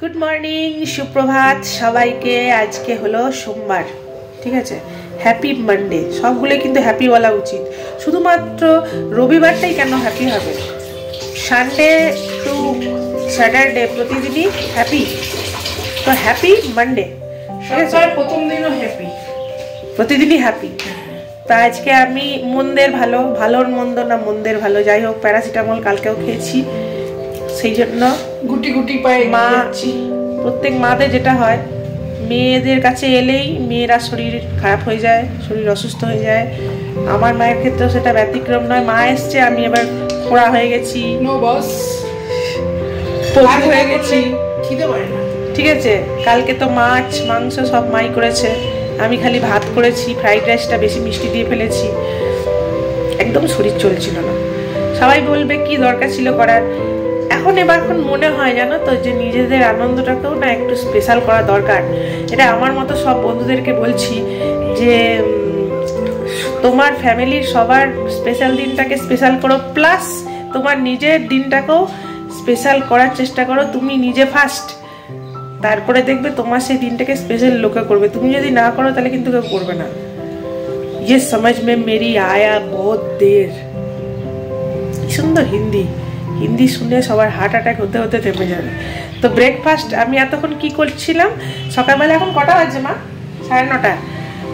Good morning, সুপ্রভাত সবাইকে। আজকে হলো সোমবার, ঠিক আছে। Happy Monday. সবগুলো কিন্তু হ্যাপি বলা উচিত, শুধুমাত্র রবিবারটাই কেন হ্যাপি হবে? সানডে টু স্যাটারডে প্রতিদিনই হ্যাপি, তো হ্যাপি মানডে, ঠিক আছে। প্রথম দিনও হ্যাপি, প্রতিদিনই হ্যাপি। তা আজকে আমি মন্দের ভালো, ভালোর মন্দ না মন্দের ভালো, যাই হোক প্যারাসিটামল কালকেও খেয়েছি, সেই জন্য গুটি গুটি পায়ে মা, প্রত্যেক মাদের যেটা হয়, মেয়েদের কাছে এলেই মেয়েরা শরীর খারাপ হয়ে যায়, শরীর অসুস্থ হয়ে যায়। আমার মায়ের ক্ষেত্রেও সেটা ব্যতিক্রম নয়। মা এসছে, আমি এবার খোড়া হয়ে গেছি, হয়ে গেছি, খিদে পায় না, ঠিক আছে। কালকে তো মাছ মাংস সব মাই করেছে, আমি খালি ভাত করেছি, ফ্রাইড রাইসটা বেশি মিষ্টি দিয়ে ফেলেছি, একদম শরীর চলছিল না। সবাই বলবে কি দরকার ছিল করার। এখন মনে হয় জানো তো, যে নিজেদের আনন্দটাকেও না একটু স্পেশাল করা দরকার। এটা আমার মতো সব বন্ধুদেরকে বলছি যে তোমার ফ্যামিলির সবার স্পেশাল দিনটাকে স্পেশাল করো, প্লাস তোমার নিজের দিনটাকেও স্পেশাল করার চেষ্টা করো। তুমি নিজে ফার্স্ট, তারপরে দেখবে তোমার সেই দিনটাকে স্পেশাল লোকে করবে। তুমি যদি না করো তাহলে কিন্তু কেউ করবে না। ये समझ में मेरी आया बहुत देर। কি সুন্দর হিন্দি, হিন্দি শুনে সবার হার্ট অ্যাটাক হতে হতে থেমে যাবে। তো ব্রেকফাস্ট আমি এতক্ষণ কি করছিলাম, সকালবেলা এখন কটা বাজে মা? 9:30।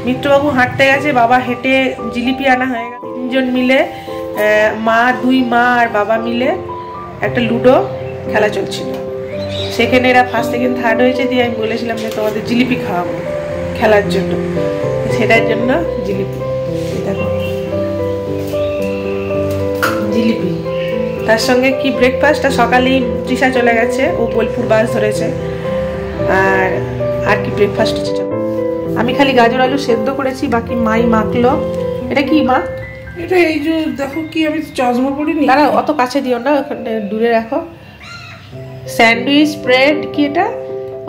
মিত্রবাবু হাঁটতে গেছে, বাবা হেঁটে জিলিপি আনা হয়ে গেছে। তিনজন মিলে, দুই মা আর বাবা মিলে একটা লুডো খেলা চলছিল। সেখানে এরা ফার্স্ট সেকেন্ড থার্ড হয়েছে, দিয়ে আমি বলেছিলাম যে তোমাদের জিলিপি খাওয়াবো খেলার জন্য, সেটার জন্য জিলিপি। দেখো জিলিপি, তার সঙ্গে কি ব্রেকফাস্ট। সকালেই তৃষা চলে গেছে, ও বোলপুর বাস ধরেছে। আর কি ব্রেকফাস্ট হচ্ছে, আমি খালি গাজর আলু সেদ্ধ করেছি, বাকি মাই মাখলো। এটা কি মা? এটা এই যে দেখো কি, আমি চশমা পরিনি। দাঁড়া, অত কাছে দিও না, ওখানে দূরে রাখো। স্যান্ডউইচ স্প্রেড কি এটা?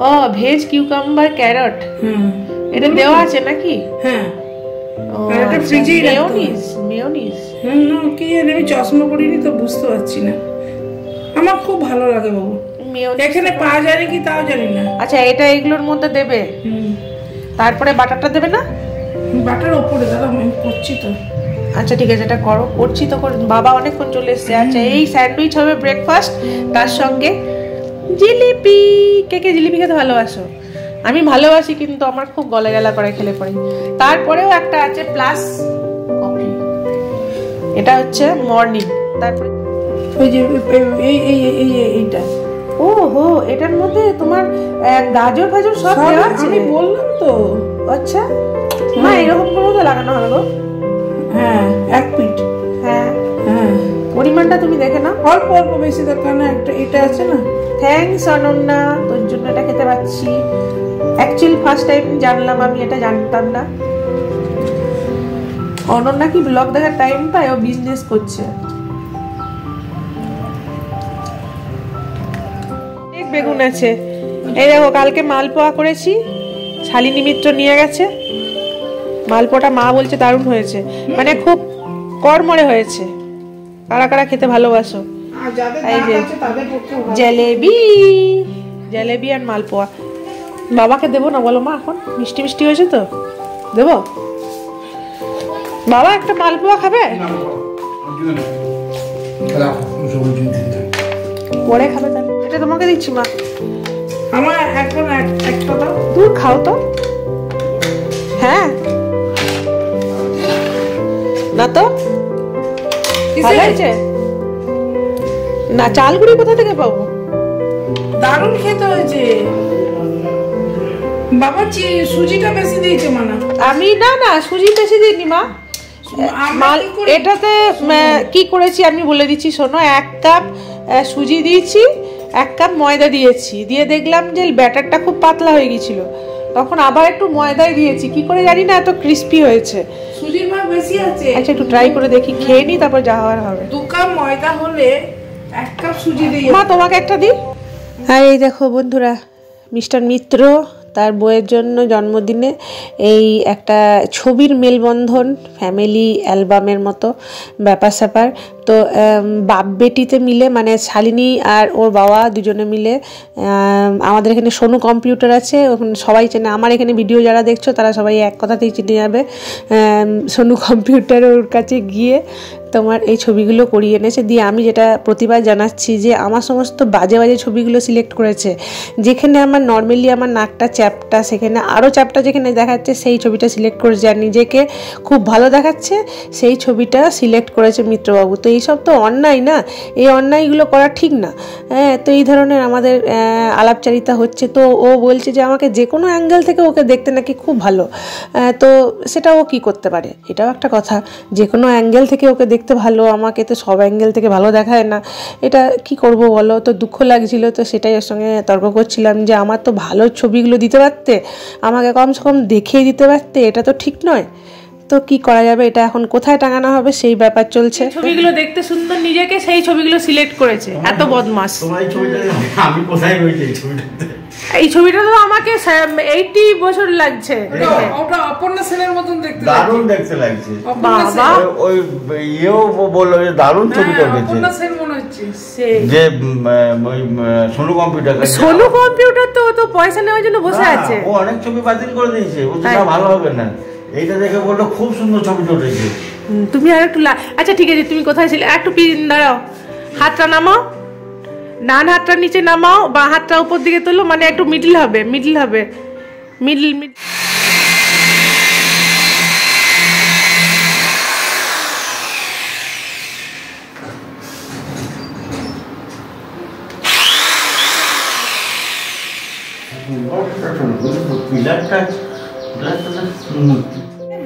ও ভেজ কিউকাম্বার ক্যারট, এটা দেওয়া আছে নাকি? হ্যাঁ, এটা ফ্রিজে মেয়োনিজ। মেয়োনিজ কি আমি চশমা পরিনি তো বুঝতে পারছি না। আমার খুব ভালো লাগে বাবু। এখানে পাওয়া যায় নাকি তাও জানি না। আচ্ছা, এটা এগুলোর মধ্যে দেবে, তারপরে বাটারটা দেবে না? বাটার ওপরে দাদা আমি করছি তো। আচ্ছা ঠিক আছে, এটা করো, করছি তো। বাবা অনেকক্ষণ চলে এসছে। আচ্ছা, এই স্যান্ডউইচ হবে ব্রেকফাস্ট, তার সঙ্গে জিলিপি। কে কে জিলিপি খেতে ভালোবাসো? আমি ভালোবাসি, কিন্তু আমার খুব গলা গেলা করে খেলে পড়ে। তারপরেও একটা আছে প্লাস কফি, এটা হচ্ছে মর্নিং। তারপরে ওই যে এইটা, ও হো, এটার মধ্যে তোমার গাজর ফাজর সব দেওয়া আছে। আমি বললাম তো। আচ্ছা মা, এরকম করে তো লাগানো হবে গো। হ্যাঁ, এক পিঠ। হ্যাঁ হ্যাঁ, পরিমাণটা তুমি দেখে নাও, অল্প অল্প, বেশি দরকার না। একটা এটা আছে না। থ্যাঙ্কস অনন্যা, তোর জন্য এটা খেতে পাচ্ছি। অ্যাকচুয়ালি ফার্স্ট টাইম জানলাম, আমি এটা জানতাম না। অনন্যা কি ব্লগ দেখার টাইম পায়? ও বিজনেস করছে। এক বেগুন আছে, এই দেখো। কালকে মালপোয়া করেছি, শালিনী মিত্র নিয়ে গেছে। মালপোয়াটা মা বলছে দারুণ হয়েছে, মানে খুব কড়মড়ে হয়েছে। কারা কারা খেতে ভালোবাসো? এই যে জলেবি, জলেবি আর মালপোয়া। বাবাকে দেবো না বলো মা? এখন মিষ্টি মিষ্টি হয়েছে তো, দেবো? বাবা একটা মালপোয়া খাবে? পরে খাবে তাহলে। এটা তোমাকে দিচ্ছি মা। আমার এখন একটা দাও। দূর খাও তো। হ্যাঁ না তো ভালো হয়েছে না? চালগুড়ি কোথা থেকে পাবো? দারুণ খেতে হয়েছে বাবা। সুজিটা বেশি দিয়েছে মানা। আমি না সুজি বেশি দিইনি মা। এটাতে কি করেছি আমি বলে দিচ্ছি শোনো। 1 কাপ সুজি দিয়েছি, 1 কাপ ময়দা দিয়েছি, দিয়ে দেখলাম যে ব্যাটারটা খুব পাতলা হয়ে গেছিল, তখন আবার একটু ময়দাই দিয়েছি। কি করে জানি না, এত ক্রিস্পি হয়েছে। সুজির মাপ বেশি আছে। আচ্ছা একটু ট্রাই করে দেখি, খেয়ে নি, তারপর যা হওয়ার হবে। 2 কাপ ময়দা হলে 1 কাপ সুজি দিই। মা তোমাকে একটা দিই। আর এই দেখো বন্ধুরা, মিস্টার মিত্র তার বইয়ের জন্য জন্মদিনে এই একটা ছবির মেলবন্ধন, ফ্যামিলি অ্যালবামের মতো ব্যাপার স্যাপার তো বাপ বেটিতে মিলে মানে শালিনী আর ওর বাবা দুজনে মিলে আমাদের এখানে সোনু কম্পিউটার আছে, ওখানে সবাই চেনে, আমার এখানে ভিডিও যারা দেখছো তারা সবাই এক কথাতেই চিনে যাবে। সোনু কম্পিউটার ওর কাছে গিয়ে তোমার এই ছবিগুলো করিয়ে এনেছে। দিয়ে আমি যেটা প্রতিবার জানাচ্ছি যে আমার সমস্ত বাজে বাজে ছবিগুলো সিলেক্ট করেছে। যেখানে আমার নর্মালি আমার নাকটা চ্যাপটা, সেখানে আরও চ্যাপটা যেখানে দেখাচ্ছে সেই ছবিটা সিলেক্ট করেছে, আর নিজেকে খুব ভালো দেখাচ্ছে সেই ছবিটা সিলেক্ট করেছে মিত্রবাবু। তো এইসব তো অন্যায় না, এই অন্যায়গুলো করা ঠিক না। হ্যাঁ, তো এই ধরনের আমাদের আলাপচারিতা হচ্ছে। তো ও বলছে যে আমাকে যে কোনো অ্যাঙ্গেল থেকে ওকে দেখতে নাকি খুব ভালো। তো সেটা ও কী করতে পারে, এটাও একটা কথা। যে কোনো অ্যাঙ্গেল থেকে ওকে দেখতে ভালো, আমাকে তো সব অ্যাঙ্গেল থেকে ভালো দেখায় না। এটা কি করব বলো? তো দুঃখ লাগছিল, তো সেটাই ওর সঙ্গে তর্ক করছিলাম যে আমার তো ভালো ছবিগুলো দিতে পারতে, আমাকে কমসে কম দেখিয়ে দিতে পারতে, এটা তো ঠিক নয়। তো কি করা যাবে, এটা এখন কোথায় টাঙানো হবে সেই ব্যাপার চলছে। ছবিগুলো দেখতে সুন্দর নিজেকে, সেই ছবিগুলো সিলেক্ট করেছে, এত বদমাস। আমি কোথায় রয়েছে এই ছবিটাতে? এই ছবিটা তো আমাকে 80 বছর লাগছে। ওটা অপর্ণা সেনের মতন দেখতে, দারুণ দেখতে লাগছে। বাবা ওই ইয়েও বললো যে দারুণ ছবিটা হয়েছে, অপর্ণা সেন মনে হচ্ছে যে ওই সোনু কম্পিউটার। সোনু কম্পিউটার তো ও তো পয়সা নেওয়ার জন্য বসে আছে। ও অনেক ছবি বাতিল করে দিয়েছে, ও তো ভালো হবে না। এইটা দেখে বললো খুব সুন্দর ছবিটা উঠেছে। তুমি আর একটু আচ্ছা ঠিক আছে, তুমি কোথায় ছিলে? একটু দাঁড়াও, হাতটা নামাও, ডান হাতটা নিচে নামাও, বা হাতটা উপর দিকে তোলো, মানে একটু মিডল হবে, মিডল হবে, মিডল।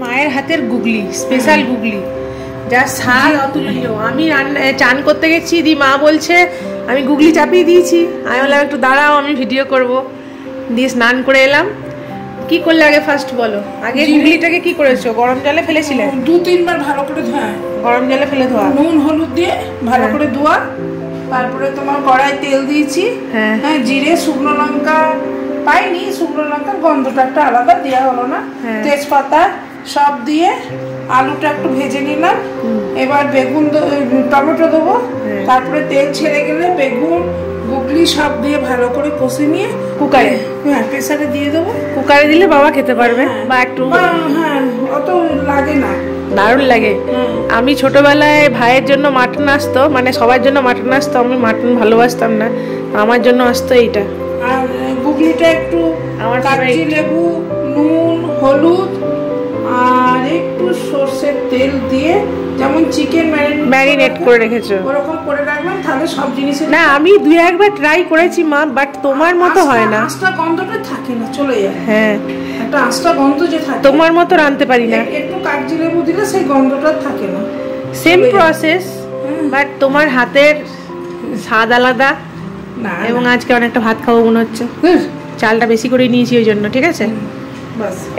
মায়ের হাতের গুগলি, স্পেশাল গুগলি, যা স্বাদ অতুলনীয়। আমি চান করতে গেছি, দি মা বলছে আমি গুগলি চাপিয়ে দিয়েছি, আমি বললাম একটু দাঁড়াও আমি ভিডিও করব। দিয়ে স্নান করে এলাম। কি করলে আগে ফার্স্ট বলো? আগে গুগলিটাকে কি করেছো? গরম জলে ফেলেছিলে? 2-3 বার ভালো করে ধোয়া, গরম জলে ফেলে ধোয়া, নুন হলুদ দিয়ে ভালো করে ধোয়া। তারপরে তোমার কড়াই তেল দিয়েছি, হ্যাঁ জিরে, শুকনো লঙ্কা পাইনি, শুকনো লঙ্কার গন্ধটা একটা আলাদা, দেওয়া হলো না, তেজপাতা সব দিয়ে আলুটা একটু ভেজে নিলাম। এবার বেগুন টমেটো দেবো, তারপরে তেল ছেড়ে গেলে বেগুন গুগলি সব দিয়ে ভালো করে কষে নিয়ে কুকারে, হ্যাঁ প্রেসারে দিয়ে দেবো। কুকারে দিলে বাবা খেতে পারবে, বা একটু হ্যাঁ অত লাগে না, দারুণ লাগে। আমি ছোটবেলায় ভাইয়ের জন্য মাটন আসতো, মানে সবার জন্য মাটন আসতো, আমি মাটন ভালোবাসতাম না, আমার জন্য আসতো এইটা। আর গুগলিটা একটু আমার কাগজি লেবু, নুন, হলুদ আর একটু সর্ষের তেল দিয়ে, যেমন চিকেন ম্যারিনেট করে রেখেছো ওরকম করে রাখলাম, তাহলে সব জিনিসের। না আমি 2-1 ট্রাই করেছি মা, বাট তোমার মতো হয় না, আঁচটা গন্ধটা থাকে না, চলে যায়। হ্যাঁ একটা আঁচটা গন্ধ যে থাকে, তোমার মতো রাঁধতে পারি না। একটু কাগজি লেবু দিলে সেই গন্ধটা থাকে না, সেম প্রসেস, বাট তোমার হাতের স্বাদ আলাদা। না এবং আজকে অনেকটা ভাত খাবো মনে হচ্ছে, চালটা বেশি করে নিয়েছি ওই জন্য। ঠিক আছে,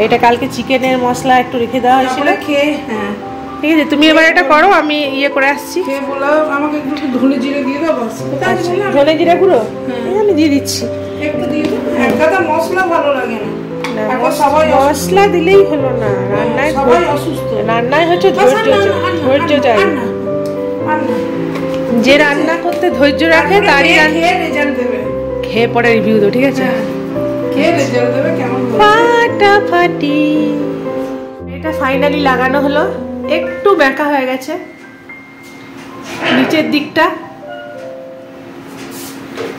এটা কালকে চিকেনের মশলা একটু রেখে দেওয়া হয়েছিল, খেয়ে। হ্যাঁ ঠিক আছে, তুমি এবার এটা করো, আমি ইয়ে করে আসছি। আমাকে একটু ধনে জিরে দিয়ে দাও, বাস। ধনে জিরা গুঁড়ো আমি দিয়ে দিচ্ছি, একটু দিয়ে দাও। একদা মশলা ভালো লাগে না, মশলা দিলেই হলো না, রান্নায় সবাই অসুস্থ, রান্নায় হচ্ছে ধৈর্য চাই। যে রান্না করতে ধৈর্য রাখে তারই রেজাল্ট দেবে, খেয়ে পরে রিভিউ দাও। ঠিক আছে, খেয়ে রেজাল্ট দেবে কেমন ফাটাফাটি। এটা ফাইনালি লাগানো হলো, একটু বেঁকা হয়ে গেছে নিচের দিকটা,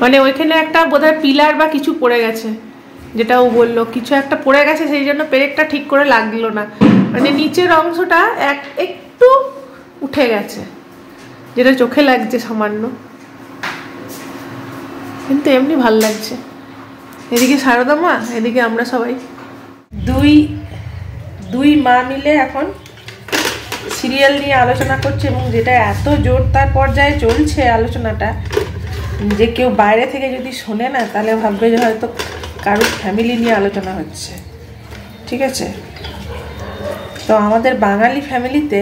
মানে ওইখানে একটা বোধহয় পিলার বা কিছু পড়ে গেছে, যেটা ও বললো কিছু একটা পড়ে গেছে, সেই জন্য পেরেকটা ঠিক করে লাগলো না, মানে নিচের অংশটা একটু উঠে গেছে, যেটা চোখে লাগছে সামান্য, কিন্তু এমনি ভাল লাগছে। এদিকে সারদা মা, এদিকে আমরা সবাই দুই মা মিলে এখন সিরিয়াল নিয়ে আলোচনা করছে, এবং যেটা এত জোর তার পর্যায়ে চলছে আলোচনাটা, যে কেউ বাইরে থেকে যদি শোনে না তাহলে ভাববে যে হয়তো কারোর ফ্যামিলি নিয়ে আলোচনা হচ্ছে। ঠিক আছে, তো আমাদের বাঙালি ফ্যামিলিতে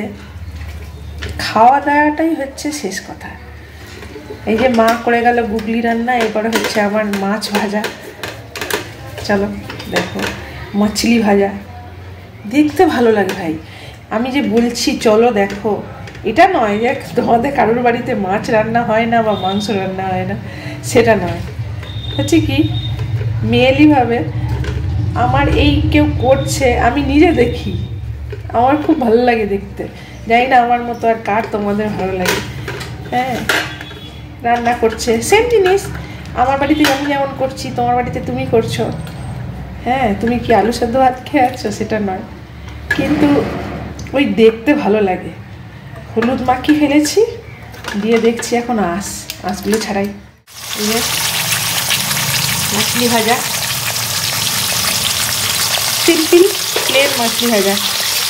খাওয়া দাওয়াটাই হচ্ছে শেষ কথা। এই যে মা করে গেল গুগলি রান্না, এরপরে হচ্ছে আমার মাছ ভাজা, চলো দেখো মাছলি ভাজা, দেখতে ভালো লাগে ভাই। আমি যে বলছি চলো দেখো, এটা নয় যে তোমাদের কারোর বাড়িতে মাছ রান্না হয় না বা মাংস রান্না হয় না, সেটা নয়। হচ্ছে কি মেয়েলিভাবে আমার এই কেউ করছে আমি নিজে দেখি, আমার খুব ভালো লাগে দেখতে। জানি না আমার মতো আর কার তোমাদের ভালো লাগে। হ্যাঁ, রান্না করছে সেম জিনিস আমার বাড়িতে আমি যেমন করছি তোমার বাড়িতে তুমি করছো। হ্যাঁ, তুমি কি আলু সেদ্ধ ভাত খেয়ে আছো সেটা নয়, কিন্তু ওই দেখতে ভালো লাগে। হলুদ মাখিয়ে ফেলেছি, দিয়ে দেখছি এখন আঁশগুলো ছাড়াই। মাছলি ভাজা, সিম্পল প্লেন মাছলি ভাজা,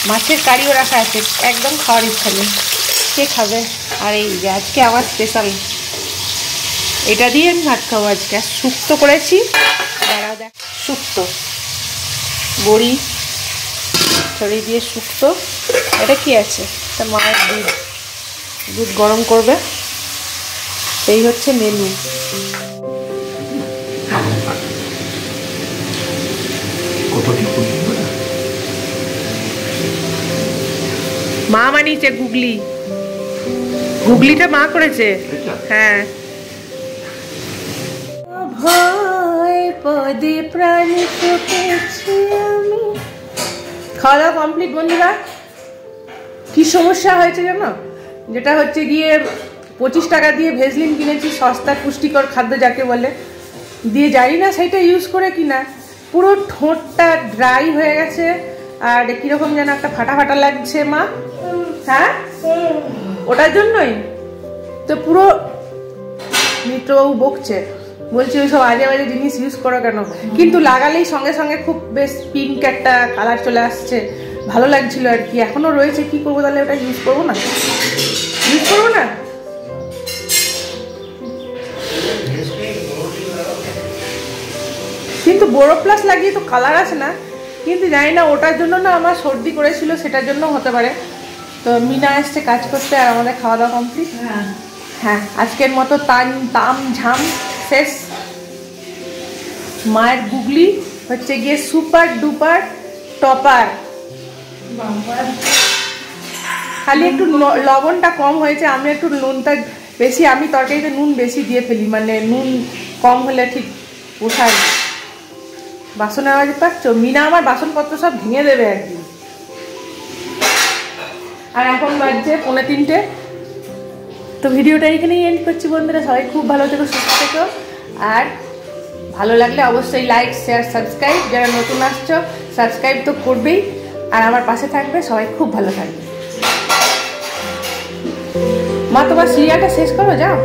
মাছের কারিও রাখা আছে, একদম খাওয়ার ইচ্ছা নেই, কে খাবে? আর এই যে আজকে আমার স্পেশাল, এটা দিয়ে আমি ভাত খাবো আজকে। আর শুক্তো করেছি, দাঁড়াও দেখ, শুক্তো বড়ি ছড়িয়ে দিয়ে শুক্তো। এটা কি আছে? এটা মায়ের দুধ গরম করবে, এই হচ্ছে মেনু। মা বানিয়েছে গুগলি, গুগলিটা মা করেছে। হ্যাঁ, ভয় পদে প্রাণ ফুটেছি আমি। খাওয়া দাওয়া কমপ্লিট বন্ধুরা। কি সমস্যা হয়েছে জানো? যেটা হচ্ছে গিয়ে 25 টাকা দিয়ে ভেজলিন কিনেছি, সস্তা পুষ্টিকর খাদ্য যাকে বলে, দিয়ে জানি না সেটা ইউজ করে কিনা, পুরো ঠোঁটটা ড্রাই হয়ে গেছে আর কীরকম যেন একটা ফাটা ফাটা লাগছে মা। হ্যাঁ, ওটার জন্যই তো পুরো মিত্রবাবু বকছে, বলছি ওই সব আজে বাজে জিনিস ইউজ করো কেন, কিন্তু লাগালেই সঙ্গে সঙ্গে খুব বেশ পিঙ্ক একটা কালার চলে আসছে, ভালো লাগছিল আর কি। এখনো রয়েছে, কি করবো তাহলে? ওটা ইউজ করবো না, ইউজ করবো না। কিন্তু বোরো প্লাস লাগিয়ে তো কালার আসে না, কিন্তু জানি না ওটার জন্য না আমার সর্দি করেছিল, সেটার জন্য হতে পারে। তো মিনা এসছে কাজ করতে আর আমাদের খাওয়া দাওয়া কমপ্লিট। হ্যাঁ, আজকের মতো তাম ঝাম শেষ। মায়ের গুগলি হচ্ছে গিয়ে সুপার ডুপার টপার। খালি একটু লবণটা কম হয়েছে, আমি একটু নুনটা বেশি, আমি তরকারিতে নুন বেশি দিয়ে ফেলি, মানে নুন কম হলে ঠিক পোষায়। বাসনের আওয়াজ পাচ্ছ? মিনা আমার বাসনপত্র সব ভেঙে দেবে একদিন। আর এখন বাজছে 2:45। তো ভিডিওটা এখানেই এন্ড করছি বন্ধুরা। সবাই খুব ভালো থেকো, সুস্থ থেকো, আর ভালো লাগলে অবশ্যই লাইক শেয়ার সাবস্ক্রাইব, যারা নতুন আসছো সাবস্ক্রাইব তো করবেই, আর আমার পাশে থাকবে। সবাই খুব ভালো থাকবে। মা তোমার সিরিয়ালটা শেষ করো, যাও।